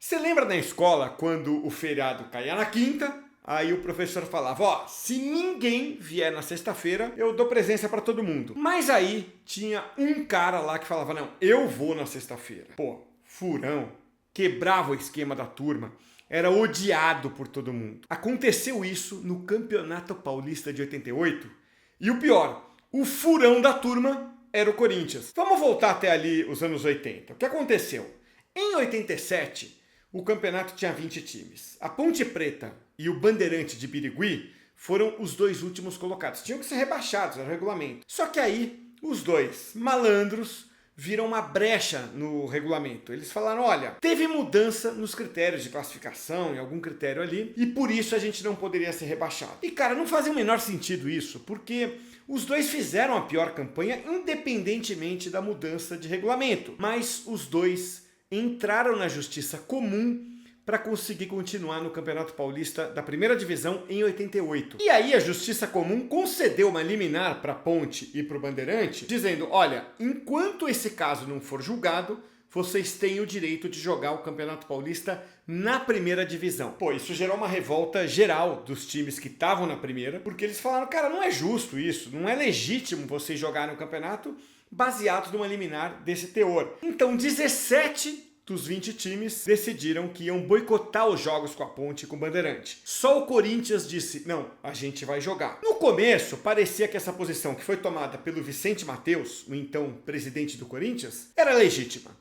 Você lembra na escola quando o feriado caía na quinta? Aí o professor falava, ó, se ninguém vier na sexta-feira, eu dou presença pra todo mundo. Mas aí tinha um cara lá que falava, não, eu vou na sexta-feira. Pô, furão, quebrava o esquema da turma, era odiado por todo mundo. Aconteceu isso no Campeonato Paulista de 88 e o pior, o furão da turma era o Corinthians. Vamos voltar até ali os anos 80. O que aconteceu? Em 87, o campeonato tinha 20 times. A Ponte Preta e o Bandeirante de Birigui foram os dois últimos colocados. Tinham que ser rebaixados, era o regulamento. Só que aí, os dois malandros viram uma brecha no regulamento. Eles falaram, olha, teve mudança nos critérios de classificação, em algum critério ali, e por isso a gente não poderia ser rebaixado. E cara, não fazia o menor sentido isso, porque os dois fizeram a pior campanha independentemente da mudança de regulamento. Mas os dois entraram na justiça comum para conseguir continuar no Campeonato Paulista da primeira divisão em 88. E aí a Justiça Comum concedeu uma liminar para a Ponte e para o Bandeirante, dizendo, olha, enquanto esse caso não for julgado, vocês têm o direito de jogar o Campeonato Paulista na primeira divisão. Pô, isso gerou uma revolta geral dos times que estavam na primeira, porque eles falaram, cara, não é justo isso, não é legítimo vocês jogarem o campeonato baseado numa liminar desse teor. Então 17 dos 20 times decidiram que iam boicotar os jogos com a Ponte e com o Bandeirante. Só o Corinthians disse, não, a gente vai jogar. No começo, parecia que essa posição que foi tomada pelo Vicente Mateus, o então presidente do Corinthians, era legítima.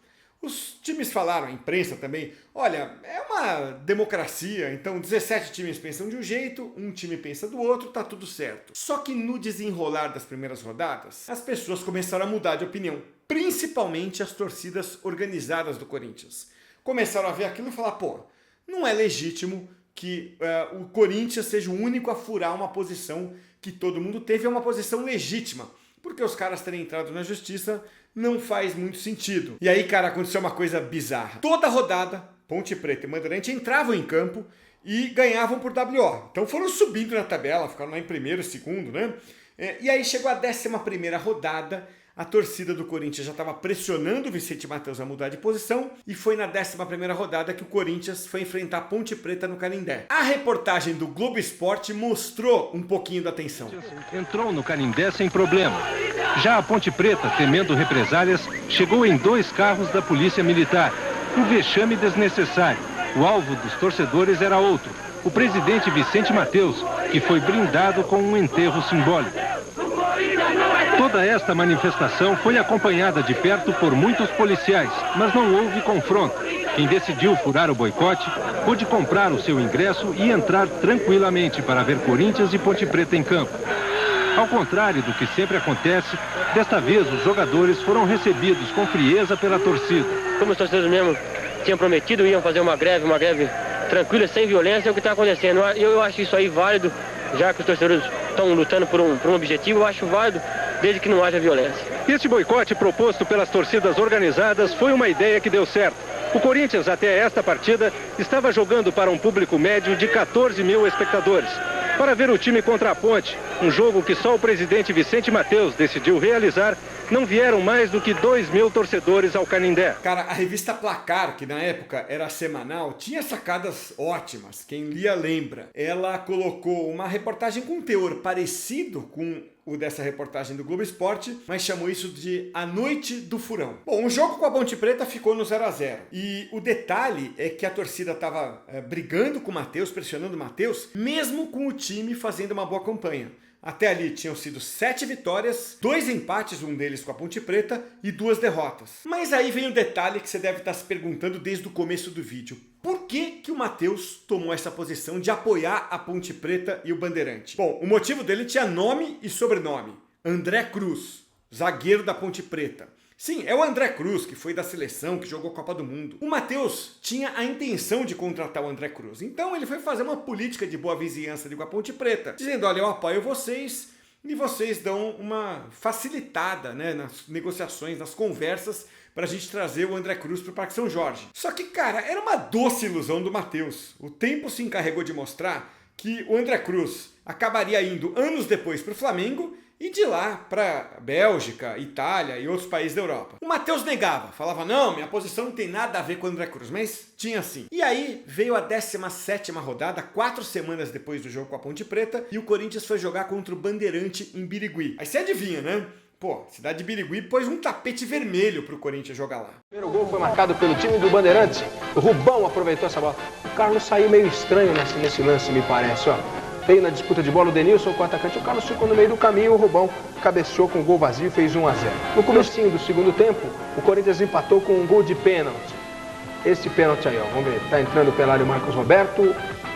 Os times falaram, a imprensa também, olha, é uma democracia, então 17 times pensam de um jeito, um time pensa do outro, tá tudo certo. Só que no desenrolar das primeiras rodadas, as pessoas começaram a mudar de opinião, principalmente as torcidas organizadas do Corinthians. Começaram a ver aquilo e falar, pô, não é legítimo que o Corinthians seja o único a furar uma posição que todo mundo teve, é uma posição legítima. Porque os caras terem entrado na justiça não faz muito sentido. E aí, cara, aconteceu uma coisa bizarra. Toda rodada, Ponte Preta e Bandeirante entravam em campo e ganhavam por WO. Então foram subindo na tabela, ficaram lá em primeiro, segundo, né? E aí chegou a 11ª rodada, a torcida do Corinthians já estava pressionando o Vicente Mateus a mudar de posição e foi na 11ª rodada que o Corinthians foi enfrentar a Ponte Preta no Canindé. A reportagem do Globo Esporte mostrou um pouquinho da tensão. Entrou no Canindé sem problema. Já a Ponte Preta, temendo represálias, chegou em 2 carros da Polícia Militar. Um vexame desnecessário. O alvo dos torcedores era outro, o presidente Vicente Mateus, que foi brindado com um enterro simbólico. Toda esta manifestação foi acompanhada de perto por muitos policiais, mas não houve confronto. Quem decidiu furar o boicote pôde comprar o seu ingresso e entrar tranquilamente para ver Corinthians e Ponte Preta em campo. Ao contrário do que sempre acontece, desta vez os jogadores foram recebidos com frieza pela torcida. Como os torcedores mesmo tinham prometido, iam fazer uma greve tranquila, sem violência, é o que está acontecendo. Eu acho isso aí válido, já que os torcedores estão lutando por um objetivo, eu acho válido, desde que não haja violência. Este boicote proposto pelas torcidas organizadas foi uma ideia que deu certo. O Corinthians, até esta partida, estava jogando para um público médio de 14 mil espectadores. Para ver o time contra a Ponte, um jogo que só o presidente Vicente Mateus decidiu realizar, não vieram mais do que 2.000 torcedores ao Canindé. Cara, a revista Placar, que na época era semanal, tinha sacadas ótimas, quem lia lembra. Ela colocou uma reportagem com teor parecido com o dessa reportagem do Globo Esporte, mas chamou isso de A Noite do Furão. Bom, o jogo com a Ponte Preta ficou no 0-0. E o detalhe é que a torcida estava brigando com o Mateus, pressionando o Mateus, mesmo com o time fazendo uma boa campanha. Até ali tinham sido 7 vitórias, 2 empates, um deles com a Ponte Preta, e 2 derrotas. Mas aí vem o detalhe que você deve estar se perguntando desde o começo do vídeo. Por que o Mateus tomou essa posição de apoiar a Ponte Preta e o Bandeirante? Bom, o motivo dele tinha nome e sobrenome. André Cruz, zagueiro da Ponte Preta. Sim, é o André Cruz, que foi da seleção, que jogou a Copa do Mundo. O Mateus tinha a intenção de contratar o André Cruz. Então ele foi fazer uma política de boa vizinhança ali com a Ponte Preta, dizendo, olha, eu apoio vocês e vocês dão uma facilitada, né, nas negociações, nas conversas, para a gente trazer o André Cruz para o Parque São Jorge. Só que, cara, era uma doce ilusão do Mateus. O tempo se encarregou de mostrar que o André Cruz acabaria indo anos depois para o Flamengo e de lá para Bélgica, Itália e outros países da Europa. O Matheus negava, falava, não, minha posição não tem nada a ver com o André Cruz, mas tinha sim. E aí veio a 17ª rodada, 4 semanas depois do jogo com a Ponte Preta, e o Corinthians foi jogar contra o Bandeirante em Birigui. Aí você adivinha, né? Pô, a cidade de Birigui pôs um tapete vermelho pro Corinthians jogar lá. O primeiro gol foi marcado pelo time do Bandeirantes. O Rubão aproveitou essa bola. O Carlos saiu meio estranho nesse lance, me parece, ó. Veio na disputa de bola o Denilson com o atacante. O Carlos ficou no meio do caminho, o Rubão cabeceou com o gol vazio e fez 1 a 0. No comecinho do segundo tempo, o Corinthians empatou com um gol de pênalti. Esse pênalti aí, ó, vamos ver. Tá entrando pela área o Marcos Roberto,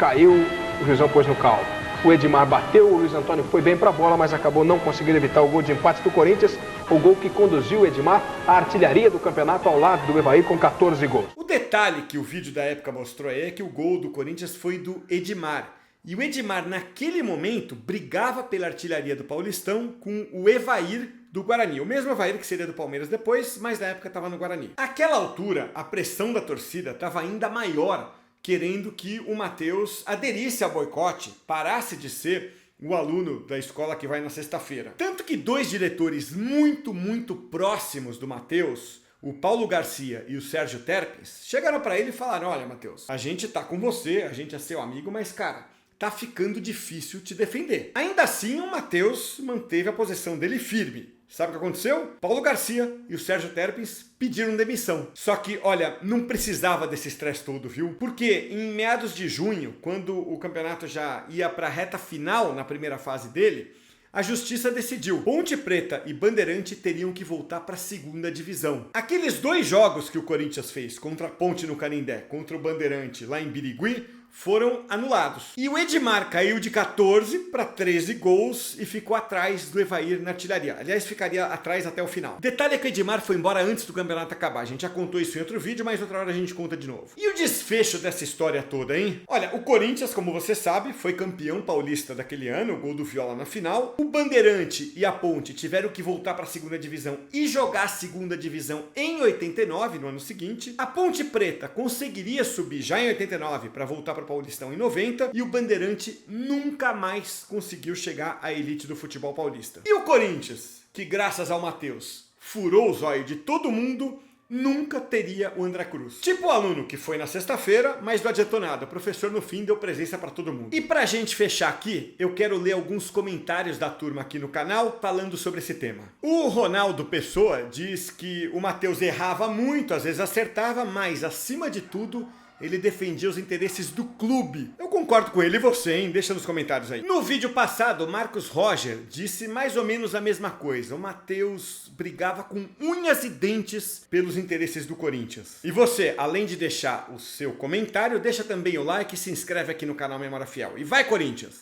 caiu, o Juizão pôs no caldo. O Edmar bateu, o Luiz Antônio foi bem para a bola, mas acabou não conseguindo evitar o gol de empate do Corinthians, o gol que conduziu o Edmar à artilharia do campeonato ao lado do Evair com 14 gols. O detalhe que o vídeo da época mostrou aí é que o gol do Corinthians foi do Edmar. E o Edmar, naquele momento, brigava pela artilharia do Paulistão com o Evair do Guarani. O mesmo Evair que seria do Palmeiras depois, mas na época estava no Guarani. Àquela altura, a pressão da torcida estava ainda maior, querendo que o Matheus aderisse ao boicote, parasse de ser o aluno da escola que vai na sexta-feira. Tanto que 2 diretores muito próximos do Matheus, o Paulo Garcia e o Sérgio Terpes, chegaram para ele e falaram, olha, Matheus, a gente tá com você, a gente é seu amigo, mas cara, tá ficando difícil te defender. Ainda assim, o Matheus manteve a posição dele firme. Sabe o que aconteceu? Paulo Garcia e o Sérgio Terpes pediram demissão. Só que, olha, não precisava desse estresse todo, viu? Porque em meados de junho, quando o campeonato já ia para a reta final na primeira fase dele, a justiça decidiu. Ponte Preta e Bandeirante teriam que voltar para a 2ª divisão. Aqueles 2 jogos que o Corinthians fez contra a Ponte no Canindé, contra o Bandeirante lá em Birigui, foram anulados. E o Edmar caiu de 14 para 13 gols e ficou atrás do Evair na artilharia. Aliás, ficaria atrás até o final. Detalhe é que o Edmar foi embora antes do campeonato acabar. A gente já contou isso em outro vídeo, mas outra hora a gente conta de novo. E o desfecho dessa história toda, hein? Olha, o Corinthians, como você sabe, foi campeão paulista daquele ano, o gol do Viola na final. O Bandeirante e a Ponte tiveram que voltar para a 2ª divisão e jogar a 2ª divisão em 89, no ano seguinte. A Ponte Preta conseguiria subir já em 89 para voltar para o Paulistão em 90 e o Bandeirante nunca mais conseguiu chegar à elite do futebol paulista. E o Corinthians, que graças ao Matheus furou o zóio de todo mundo, nunca teria o André Cruz. Tipo o aluno que foi na sexta-feira, mas não adiantou nada. O professor no fim deu presença para todo mundo. E pra gente fechar aqui, eu quero ler alguns comentários da turma aqui no canal falando sobre esse tema. O Ronaldo Pessoa diz que o Matheus errava muito, às vezes acertava, mas acima de tudo, ele defendia os interesses do clube. Eu concordo com ele, e você, hein? Deixa nos comentários aí. No vídeo passado, o Marcos Roger disse mais ou menos a mesma coisa. O Matheus brigava com unhas e dentes pelos interesses do Corinthians. E você, além de deixar o seu comentário, deixa também o like e se inscreve aqui no canal Memória Fiel. E vai, Corinthians!